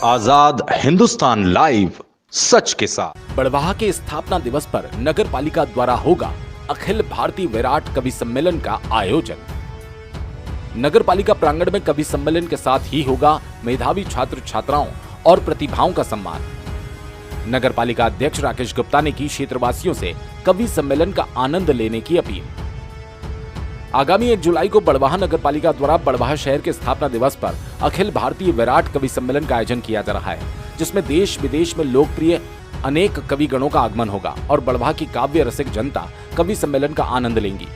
आजाद Hindustan live, सच के साथ। बड़वाह के स्थापना दिवस पर नगर पालिका द्वारा होगा अखिल भारतीय विराट कवि सम्मेलन का आयोजन। नगर पालिका प्रांगण में कवि सम्मेलन के साथ ही होगा मेधावी छात्र छात्राओं और प्रतिभाओं का सम्मान। नगर पालिका अध्यक्ष राकेश गुप्ता ने की क्षेत्रवासियों से कवि सम्मेलन का आनंद लेने की अपील। आगामी 1 जुलाई को बड़वाह नगर पालिका द्वारा बड़वाह शहर के स्थापना दिवस पर अखिल भारतीय विराट कवि सम्मेलन का आयोजन किया जा रहा है, जिसमें देश विदेश में लोकप्रिय अनेक कवि गणों का आगमन होगा और बड़वाह की काव्य रसिक जनता कवि सम्मेलन का आनंद लेंगी।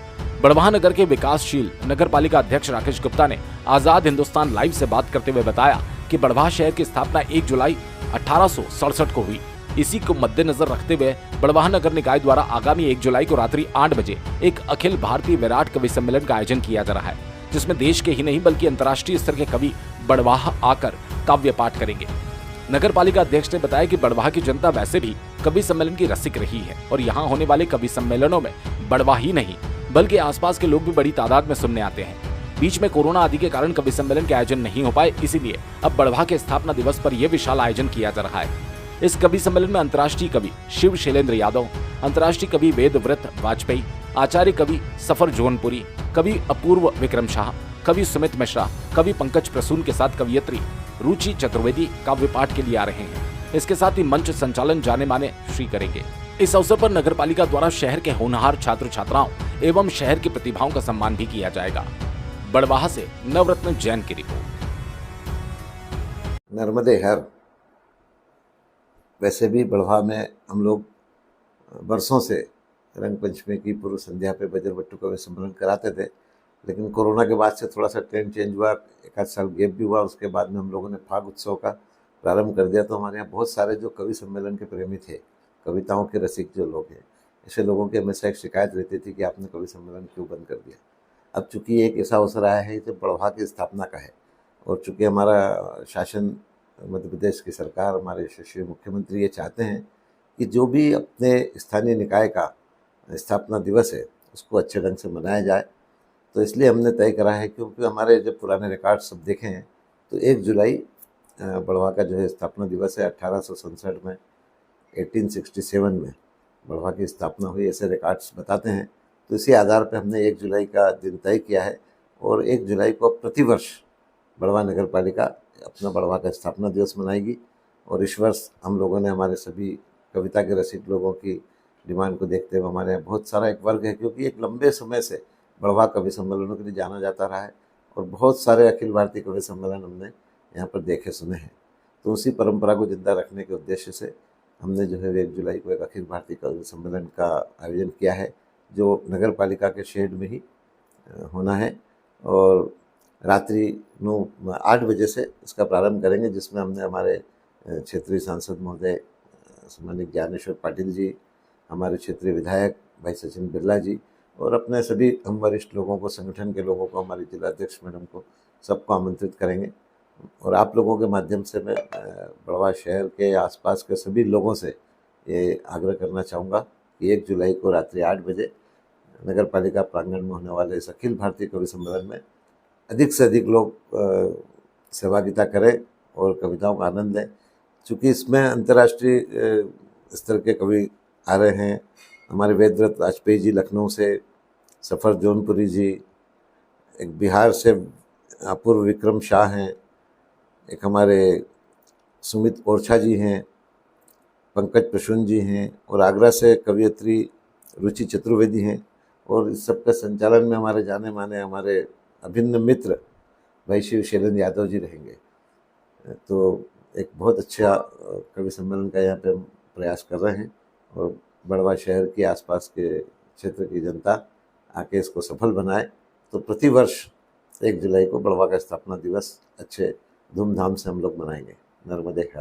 बड़वाह नगर के विकासशील नगर पालिका अध्यक्ष राकेश गुप्ता ने आजाद हिंदुस्तान लाइव से बात करते हुए बताया कि बड़वाह शहर की स्थापना 1 जुलाई 1867 को हुई। इसी को मद्देनजर रखते हुए बड़वाह नगर निकाय द्वारा आगामी 1 जुलाई को रात्रि 8 बजे एक अखिल भारतीय विराट कवि सम्मेलन का आयोजन किया जा रहा है, जिसमें देश के ही नहीं बल्कि अंतर्राष्ट्रीय स्तर के कवि बड़वाह आकर काव्य पाठ करेंगे। नगर पालिका अध्यक्ष ने बताया कि बड़वाह की जनता वैसे भी कवि सम्मेलन की रसिक रही है और यहाँ होने वाले कवि सम्मेलनों में बड़वाह ही नहीं बल्कि आसपास के लोग भी बड़ी तादाद में सुनने आते हैं। बीच में कोरोना आदि के कारण कवि सम्मेलन के आयोजन नहीं हो पाए, इसीलिए अब बड़वाह के स्थापना दिवस पर यह विशाल आयोजन किया जा रहा है। इस कवि सम्मेलन में अंतर्राष्ट्रीय कवि शिव शैलेंद्र यादव, अंतर्राष्ट्रीय कवि वेदव्रत वाजपेयी, आचार्य कवि सफर जौनपुरी, कवि अपूर्व विक्रम शाह, कवि सुमित मिश्रा, कवि पंकज प्रसून के साथ कवियत्री रुचि चतुर्वेदी काव्य पाठ के लिए आ रहे हैं। इसके साथ ही मंच संचालन जाने माने श्री करेंगे। इस अवसर पर नगर पालिका द्वारा शहर के होनहार छात्र छात्राओं एवं शहर की प्रतिभाओं का सम्मान भी किया जाएगा। बड़वाह से नवरत्न जैन की रिपोर्ट। नर्मदे हर। वैसे भी बड़वाह में हम लोग बरसों से रंग पंचमी की पूर्व संध्या पे बजरबट्टू कवि सम्मेलन कराते थे, लेकिन कोरोना के बाद से थोड़ा सा ट्रेंड चेंज हुआ, 1 आध साल गैप भी हुआ। उसके बाद में हम लोगों ने फाग उत्सव का प्रारंभ कर दिया। तो हमारे यहाँ बहुत सारे जो कवि सम्मेलन के प्रेमी थे, कविताओं के रसिक जो लोग हैं, ऐसे लोगों की हमेशा एक शिकायत रहती थी कि आपने कवि सम्मेलन क्यों बंद कर दिया। अब चूँकि एक ऐसा अवसर आया है जो बड़वाह की स्थापना का है और चूँकि हमारा शासन मध्य प्रदेश की सरकार, हमारे यशस्वी मुख्यमंत्री ये चाहते हैं कि जो भी अपने स्थानीय निकाय का स्थापना दिवस है उसको अच्छे ढंग से मनाया जाए। तो इसलिए हमने तय करा है, क्योंकि हमारे जब पुराने रिकॉर्ड सब देखे हैं तो 1 जुलाई बड़वाह का जो है स्थापना दिवस है। 1867 में 1867 में बड़वाह की स्थापना हुई, ऐसे रिकॉर्ड्स बताते हैं। तो इसी आधार पर हमने 1 जुलाई का दिन तय किया है और 1 जुलाई को प्रतिवर्ष बड़वाह नगर पालिका अपना बड़वाह का स्थापना दिवस मनाएगी। और इस वर्ष हम लोगों ने हमारे सभी कविता के रसिक लोगों की डिमांड को देखते हुए हमारे यहाँ बहुत सारा एक वर्ग है, क्योंकि एक लंबे समय से बड़वाह कवि सम्मेलनों के लिए जाना जाता रहा है और बहुत सारे अखिल भारतीय कवि सम्मेलन हमने यहाँ पर देखे सुने हैं। तो उसी परंपरा को जिंदा रखने के उद्देश्य से हमने जो है 1 जुलाई को एक अखिल भारतीय कवि सम्मेलन का आयोजन किया है, जो नगर पालिका के शेड में ही होना है। और रात्रि 8 बजे से इसका प्रारंभ करेंगे, जिसमें हमने हमारे क्षेत्रीय सांसद महोदय सम्मानित ज्ञानेश्वर पाटिल जी, हमारे क्षेत्रीय विधायक भाई सचिन बिरला जी और अपने सभी हम वरिष्ठ लोगों को, संगठन के लोगों को, हमारी जिलाध्यक्ष मैडम को, सबको आमंत्रित करेंगे। और आप लोगों के माध्यम से मैं बड़वाह शहर के आसपास के सभी लोगों से ये आग्रह करना चाहूँगा कि 1 जुलाई को रात्रि 8 बजे नगर पालिका प्रांगण में होने वाले इस अखिल भारतीय कवि सम्मेलन में अधिक से अधिक लोग सहभागिता करें और कविताओं का आनंद लें। चूँकि इसमें अंतर्राष्ट्रीय स्तर के कवि आ रहे हैं। हमारे वेदव्रत वाजपेयी जी लखनऊ से, सफर जौनपुरी जी, एक बिहार से अपूर्व विक्रम शाह हैं, एक हमारे सुमित ओरछा जी हैं, पंकज प्रसून जी हैं और आगरा से कवियत्री रुचि चतुर्वेदी हैं। और इस सब का संचालन में हमारे जाने माने हमारे अभिन्न मित्र भाई शिव शैलेंद्र यादव जी रहेंगे। तो एक बहुत अच्छा कवि सम्मेलन का यहाँ पे हम प्रयास कर रहे हैं और बड़वाह शहर के आसपास के क्षेत्र की जनता आके इसको सफल बनाए। तो प्रतिवर्ष 1 जुलाई को बड़वाह का स्थापना दिवस अच्छे धूमधाम से हम लोग मनाएंगे। नर्मदे हर।